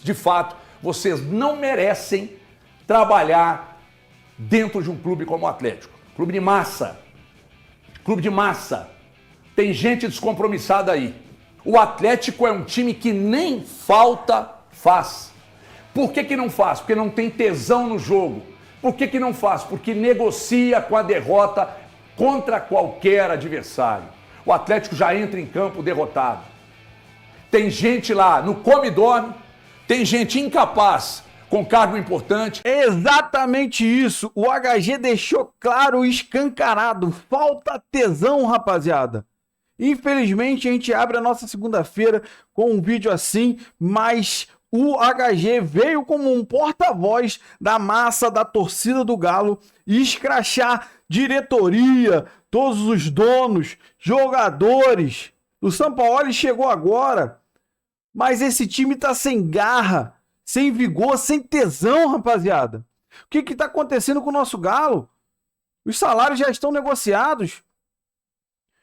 De fato, vocês não merecem trabalhar dentro de um clube como o Atlético. Clube de massa. Clube de massa. Tem gente descompromissada aí. O Atlético é um time que nem falta faz. Por que não faz? Porque não tem tesão no jogo. Por que não faz? Porque negocia com a derrota contra qualquer adversário. O Atlético já entra em campo derrotado. Tem gente lá no come e dorme, tem gente incapaz com cargo importante. É exatamente isso. O HG deixou claro e escancarado. Falta tesão, rapaziada. Infelizmente, a gente abre a nossa segunda-feira com um vídeo assim, mas o HG veio como um porta-voz da massa, da torcida do Galo, e escrachar diretoria, todos os donos, jogadores. O Sampaoli chegou agora, mas esse time tá sem garra, sem vigor, sem tesão, rapaziada. O que tá acontecendo com o nosso Galo? Os salários já estão negociados.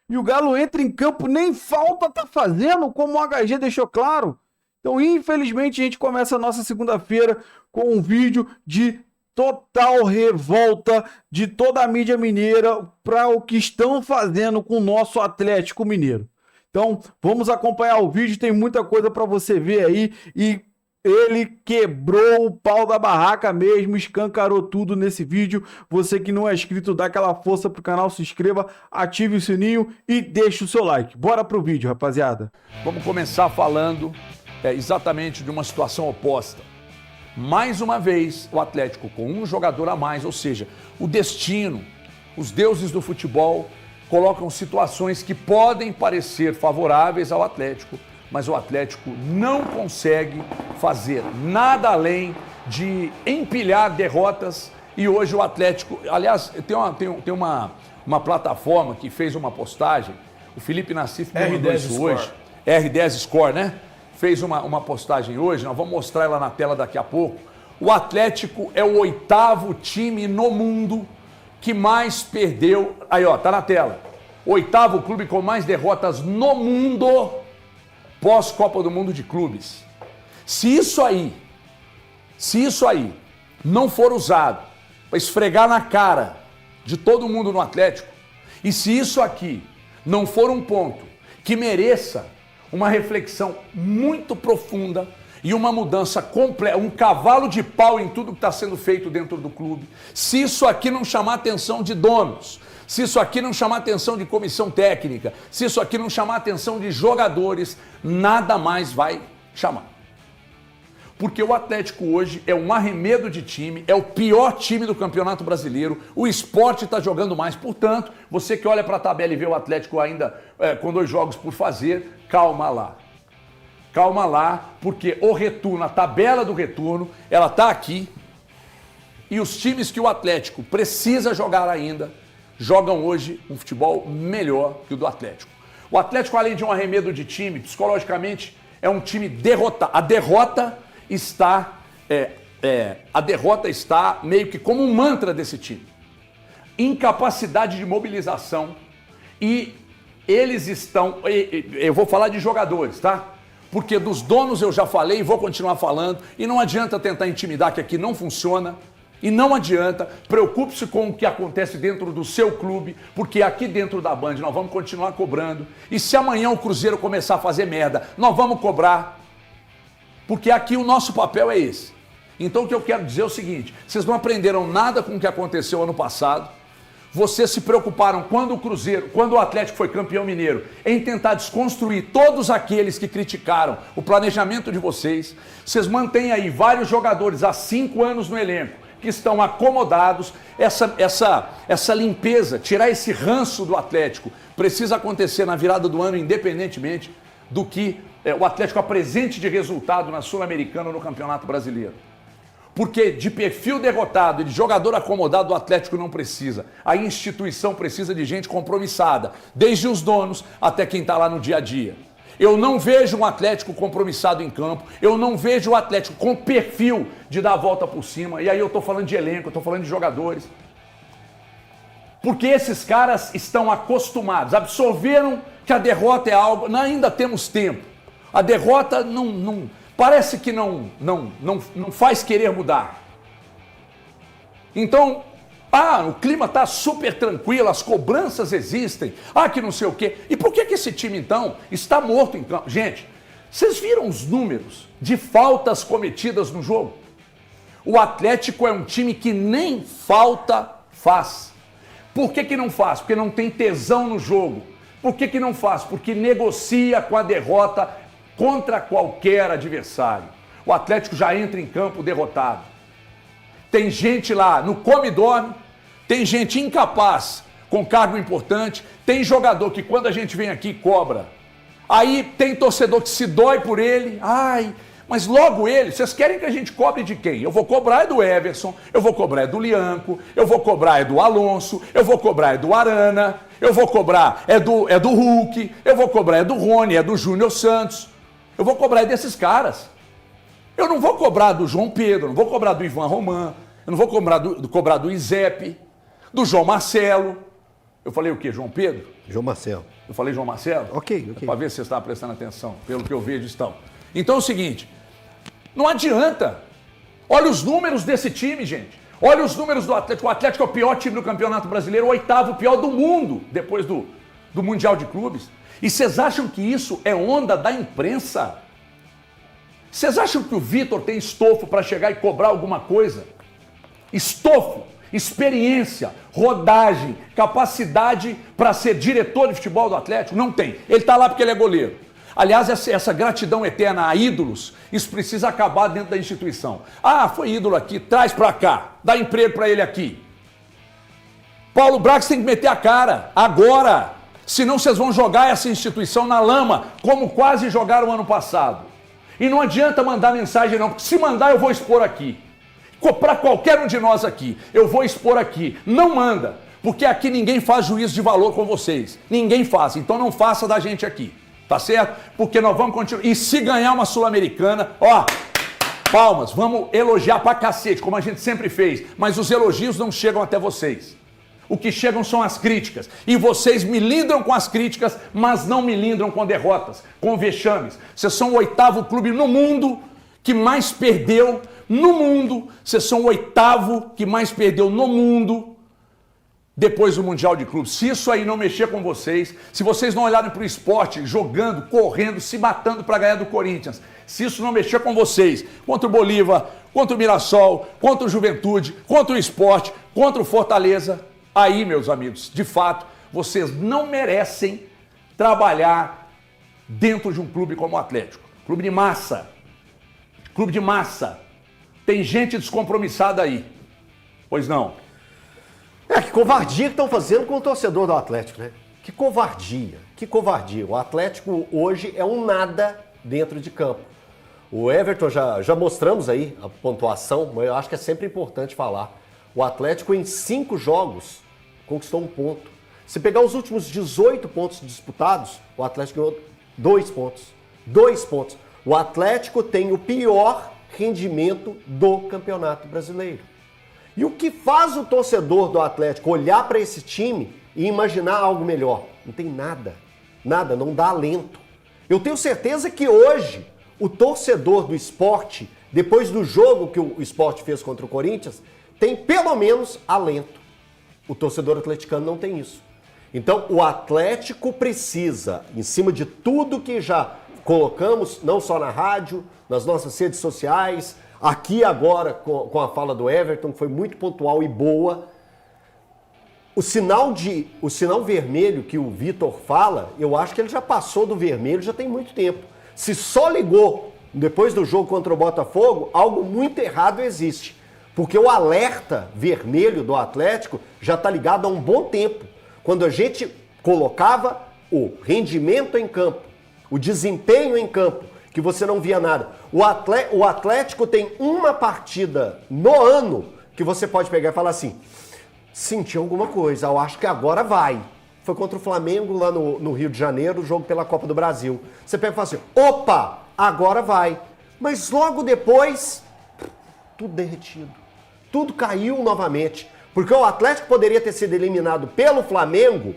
E o Galo entra em campo, nem falta tá fazendo, como o HG deixou claro. Então, infelizmente, a gente começa a nossa segunda-feira com um vídeo de total revolta de toda a mídia mineira para o que estão fazendo com o nosso Atlético Mineiro. Então, vamos acompanhar o vídeo, tem muita coisa para você ver aí. E ele quebrou o pau da barraca mesmo, escancarou tudo nesse vídeo. Você que não é inscrito, dá aquela força pro canal, se inscreva, ative o sininho e deixe o seu like. Bora pro vídeo, rapaziada. Vamos começar falando exatamente de uma situação oposta. Mais uma vez, o Atlético com um jogador a mais, ou seja, o destino, os deuses do futebol colocam situações que podem parecer favoráveis ao Atlético, mas o Atlético não consegue fazer nada além de empilhar derrotas. E hoje o Atlético, aliás, tem uma plataforma que fez uma postagem, o Felipe Nassif me mandou isso hoje, R10 Score, né? Fez uma postagem hoje, nós vamos mostrar ela na tela daqui a pouco. O Atlético é o 8º time no mundo que mais perdeu. Aí, ó, tá na tela. 8º clube com mais derrotas no mundo pós-Copa do Mundo de Clubes. Se isso aí não for usado para esfregar na cara de todo mundo no Atlético, e se isso aqui não for um ponto que mereça uma reflexão muito profunda e uma mudança completa, um cavalo de pau em tudo que está sendo feito dentro do clube, se isso aqui não chamar a atenção de donos, se isso aqui não chamar a atenção de comissão técnica, se isso aqui não chamar a atenção de jogadores, nada mais vai chamar. Porque o Atlético hoje é um arremedo de time, é o pior time do Campeonato Brasileiro, o Sport está jogando mais, portanto, você que olha para a tabela e vê o Atlético ainda com 2 jogos por fazer, calma lá. Calma lá, porque o retorno, a tabela do retorno, ela está aqui, e os times que o Atlético precisa jogar ainda, jogam hoje um futebol melhor que o do Atlético. O Atlético, além de um arremedo de time, psicologicamente, é um time derrotado. A derrota está meio que como um mantra desse time. Incapacidade de mobilização, e eles estão... Eu vou falar de jogadores, tá? Porque dos donos eu já falei e vou continuar falando, e não adianta tentar intimidar, que aqui não funciona. E não adianta, preocupe-se com o que acontece dentro do seu clube, porque aqui dentro da Band nós vamos continuar cobrando. E se amanhã o Cruzeiro começar a fazer merda, nós vamos cobrar. Porque aqui o nosso papel é esse. Então o que eu quero dizer é o seguinte, vocês não aprenderam nada com o que aconteceu ano passado. Vocês se preocuparam quando o Atlético foi campeão mineiro, em tentar desconstruir todos aqueles que criticaram o planejamento de vocês. Vocês mantêm aí vários jogadores há 5 anos no elenco, que estão acomodados. Essa limpeza, tirar esse ranço do Atlético, precisa acontecer na virada do ano, independentemente do que o Atlético apresente de resultado na Sul-Americana ou no Campeonato Brasileiro. Porque de perfil derrotado e de jogador acomodado o Atlético não precisa. A instituição precisa de gente compromissada, desde os donos até quem está lá no dia a dia. Eu não vejo um Atlético compromissado em campo, eu não vejo o Atlético com perfil de dar a volta por cima, e aí eu estou falando de elenco, eu estou falando de jogadores. Porque esses caras estão acostumados, absorveram que a derrota é algo, ainda temos tempo. A derrota parece que não faz querer mudar. Então, o clima está super tranquilo, as cobranças existem, que não sei o quê. E por que esse time, então, está morto em campo? Gente, vocês viram os números de faltas cometidas no jogo? O Atlético é um time que nem falta faz. Por que não faz? Porque não tem tesão no jogo. Por que não faz? Porque negocia com a derrota contra qualquer adversário. O Atlético já entra em campo derrotado. Tem gente lá no come e dorme, tem gente incapaz com cargo importante, tem jogador que quando a gente vem aqui cobra. Aí tem torcedor que se dói por ele. Mas logo ele, vocês querem que a gente cobre de quem? Eu vou cobrar do Everson, eu vou cobrar do Lianco, eu vou cobrar do Alonso, eu vou cobrar do Arana, eu vou cobrar do Hulk, eu vou cobrar do Rony, do Júnior Santos. Eu vou cobrar desses caras. Eu não vou cobrar do João Pedro, não vou cobrar do Ivan Roman, eu não vou cobrar do Izep, do João Marcelo. Eu falei o quê, João Pedro? João Marcelo. Eu falei João Marcelo? Ok. Para ver se você está prestando atenção, pelo que eu vejo estão. Então é o seguinte, não adianta. Olha os números desse time, gente. Olha os números do Atlético. O Atlético é o pior time do Campeonato Brasileiro, o 8º pior do mundo, depois do Mundial de Clubes. E vocês acham que isso é onda da imprensa? Vocês acham que o Vitor tem estofo para chegar e cobrar alguma coisa? Estofo, experiência, rodagem, capacidade para ser diretor de futebol do Atlético? Não tem. Ele está lá porque ele é goleiro. Aliás, essa gratidão eterna a ídolos, isso precisa acabar dentro da instituição. Foi ídolo aqui, traz para cá, dá emprego para ele aqui. Paulo Brax tem que meter a cara, agora. Senão vocês vão jogar essa instituição na lama, como quase jogaram ano passado. E não adianta mandar mensagem não, porque se mandar eu vou expor aqui. Para qualquer um de nós aqui, eu vou expor aqui. Não manda, porque aqui ninguém faz juízo de valor com vocês. Ninguém faz, então não faça da gente aqui. Tá certo? Porque nós vamos continuar. E se ganhar uma Sul-Americana, palmas, vamos elogiar pra cacete, como a gente sempre fez. Mas os elogios não chegam até vocês. O que chegam são as críticas. E vocês milindram com as críticas, mas não milindram com derrotas, com vexames. Vocês são o 8º clube no mundo que mais perdeu no mundo. Vocês são o 8º que mais perdeu no mundo depois do Mundial de Clubes. Se isso aí não mexer com vocês, se vocês não olharem para o esporte, jogando, correndo, se matando para ganhar do Corinthians, se isso não mexer com vocês, contra o Bolívar, contra o Mirassol, contra o Juventude, contra o Sport, contra o Fortaleza, aí, meus amigos, de fato, vocês não merecem trabalhar dentro de um clube como o Atlético. Clube de massa. Clube de massa. Tem gente descompromissada aí. Pois não. Que covardia que estão fazendo com o torcedor do Atlético, né? Que covardia, que covardia. O Atlético hoje é um nada dentro de campo. O Everton, já mostramos aí a pontuação, mas eu acho que é sempre importante falar. O Atlético em 5 jogos conquistou 1 ponto. Se pegar os últimos 18 pontos disputados, o Atlético ganhou 2 pontos. 2 pontos. O Atlético tem o pior rendimento do Campeonato Brasileiro. E o que faz o torcedor do Atlético olhar para esse time e imaginar algo melhor? Não tem nada. Nada, não dá alento. Eu tenho certeza que hoje o torcedor do Sport, depois do jogo que o Sport fez contra o Corinthians, tem pelo menos alento. O torcedor atleticano não tem isso. Então o Atlético precisa, em cima de tudo que já colocamos, não só na rádio, nas nossas redes sociais, aqui agora com a fala do Everton, que foi muito pontual e boa. O sinal vermelho que o Vitor fala, eu acho que ele já passou do vermelho já tem muito tempo. Se só ligou depois do jogo contra o Botafogo, algo muito errado existe. Porque o alerta vermelho do Atlético já está ligado há um bom tempo. Quando a gente colocava o rendimento em campo, o desempenho em campo, que você não via nada. O Atlético tem uma partida no ano que você pode pegar e falar assim, senti alguma coisa, eu acho que agora vai. Foi contra o Flamengo lá no Rio de Janeiro, o jogo pela Copa do Brasil. Você pega e fala assim, opa, agora vai. Mas logo depois, tudo derretido. Tudo caiu novamente. Porque o Atlético poderia ter sido eliminado pelo Flamengo.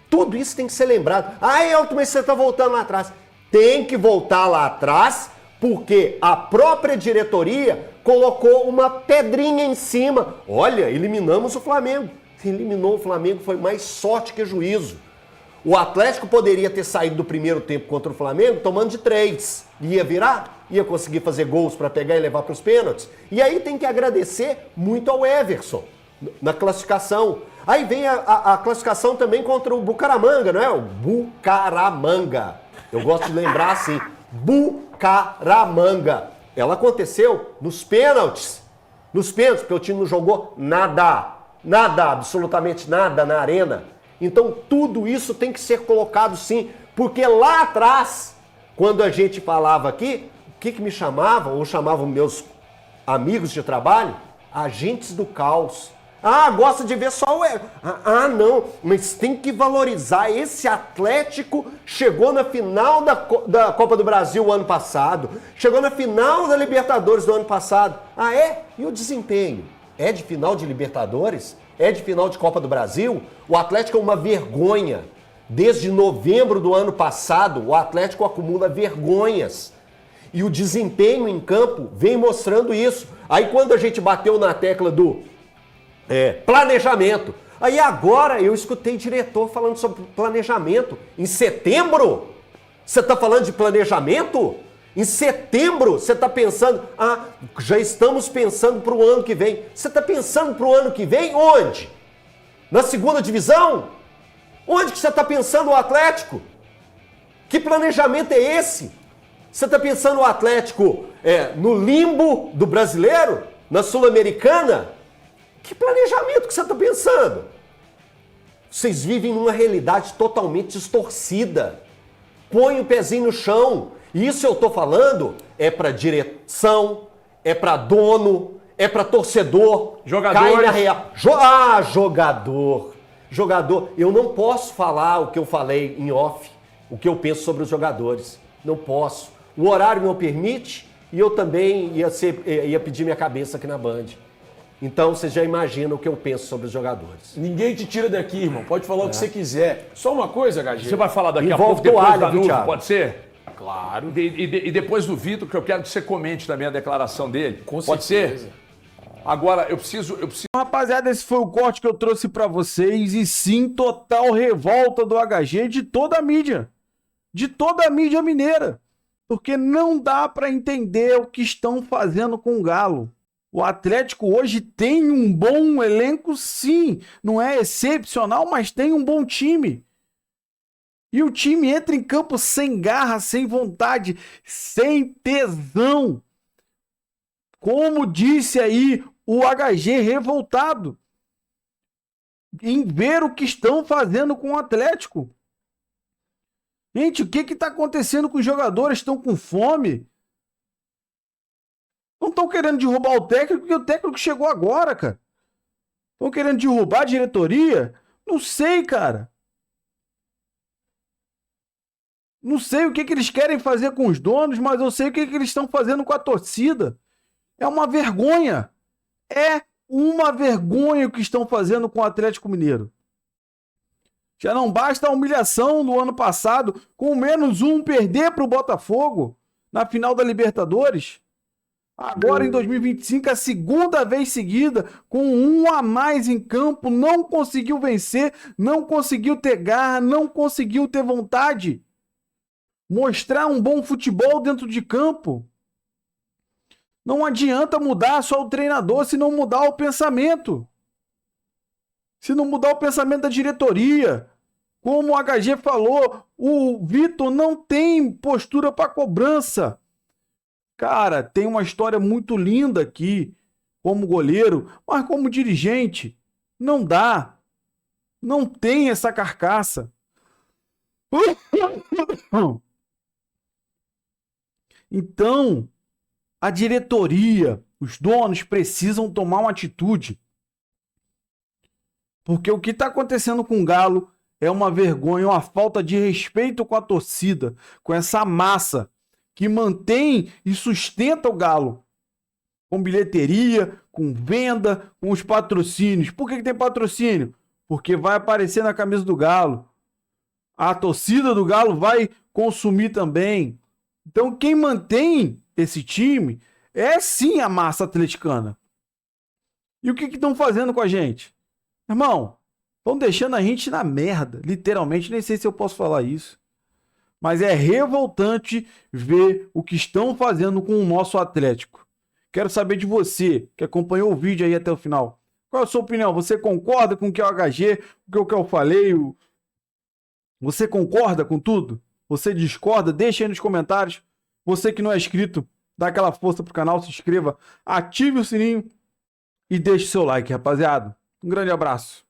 Tudo isso tem que ser lembrado. Elton, mas você está voltando lá atrás. Tem que voltar lá atrás porque a própria diretoria colocou uma pedrinha em cima. Olha, eliminamos o Flamengo. Eliminou o Flamengo, foi mais sorte que juízo. O Atlético poderia ter saído do primeiro tempo contra o Flamengo tomando de 3. Ia virar, ia conseguir fazer gols para pegar e levar para os pênaltis. E aí tem que agradecer muito ao Everson na classificação. Aí vem a classificação também contra o Bucaramanga, não é? O Bucaramanga. Eu gosto de lembrar assim, Bucaramanga. Ela aconteceu nos pênaltis. Nos pênaltis, porque o time não jogou nada. Nada, absolutamente nada na arena. Então tudo isso tem que ser colocado sim, porque lá atrás, quando a gente falava aqui, o que me chamavam, ou chamavam meus amigos de trabalho? Agentes do caos. Ah, gosta de ver só o... não, mas tem que valorizar. Esse Atlético chegou na final da Copa do Brasil o ano passado, chegou na final da Libertadores do ano passado. Ah, é? E o desempenho? É de final de Libertadores? É de final de Copa do Brasil? O Atlético é uma vergonha. Desde novembro do ano passado, o Atlético acumula vergonhas. E o desempenho em campo vem mostrando isso. Aí quando a gente bateu na tecla do planejamento, aí agora eu escutei diretor falando sobre planejamento. Em setembro? Você está falando de planejamento? Em setembro você está pensando, já estamos pensando para o ano que vem. Você está pensando para o ano que vem onde? Na segunda divisão? Onde que você está pensando o Atlético? Que planejamento é esse? Você está pensando o Atlético no limbo do brasileiro? Na Sul-Americana? Que planejamento que você está pensando? Vocês vivem numa realidade totalmente distorcida. Põe o pezinho no chão. Isso eu estou falando é para direção, é para dono, é para torcedor. Jogadores. Jogador. Jogador. Eu não posso falar o que eu falei em off, o que eu penso sobre os jogadores. Não posso. O horário não permite e eu também ia pedir minha cabeça aqui na Band. Então você já imagina o que eu penso sobre os jogadores. Ninguém te tira daqui, irmão. Pode falar o que você quiser. Só uma coisa, HG. Você vai falar daqui a Envolve pouco, depois toalha, da viu, Danilo, Thiago? pode ser? Claro. E depois do Vitor, que eu quero que você comente também a declaração dele. Com pode certeza. ser? Agora, eu preciso... Rapaziada, esse foi o corte que eu trouxe pra vocês e sim, total revolta do HG de toda a mídia. De toda a mídia mineira. Porque não dá pra entender o que estão fazendo com o Galo. O Atlético hoje tem um bom elenco, sim. Não é excepcional, mas tem um bom time. E o time entra em campo sem garra, sem vontade, sem tesão. Como disse aí o HG revoltado em ver o que estão fazendo com o Atlético. Gente, o que está acontecendo com os jogadores? Estão com fome? Não estão querendo derrubar o técnico, porque o técnico chegou agora, cara. Estão querendo derrubar a diretoria? Não sei, cara. Não sei o que eles querem fazer com os donos, mas eu sei o que eles estão fazendo com a torcida. É uma vergonha. É uma vergonha o que estão fazendo com o Atlético Mineiro. Já não basta a humilhação no ano passado, com -1 perder para o Botafogo na final da Libertadores. Agora, em 2025, a segunda vez seguida, com 1 a mais em campo, não conseguiu vencer, não conseguiu ter garra, não conseguiu ter vontade. Mostrar um bom futebol dentro de campo. Não adianta mudar só o treinador se não mudar o pensamento. Se não mudar o pensamento da diretoria. Como o HG falou, o Vitor não tem postura para cobrança. Cara, tem uma história muito linda aqui, como goleiro, mas como dirigente, não dá. Não tem essa carcaça. Então, a diretoria, os donos precisam tomar uma atitude. Porque o que está acontecendo com o Galo é uma vergonha, uma falta de respeito com a torcida, com essa massa que mantém e sustenta o Galo. Com bilheteria, com venda, com os patrocínios. Por que tem patrocínio? Porque vai aparecer na camisa do Galo. A torcida do Galo vai consumir também. Então quem mantém esse time é sim a massa atleticana. E o que estão fazendo com a gente? Irmão, estão deixando a gente na merda, literalmente, nem sei se eu posso falar isso. Mas é revoltante ver o que estão fazendo com o nosso Atlético. Quero saber de você, que acompanhou o vídeo aí até o final. Qual é a sua opinião? Você concorda com o que é o HG, com o que eu falei? Você concorda com tudo? Você discorda? Deixa aí nos comentários. Você que não é inscrito, dá aquela força pro canal, se inscreva, ative o sininho e deixe seu like, rapaziada. Um grande abraço.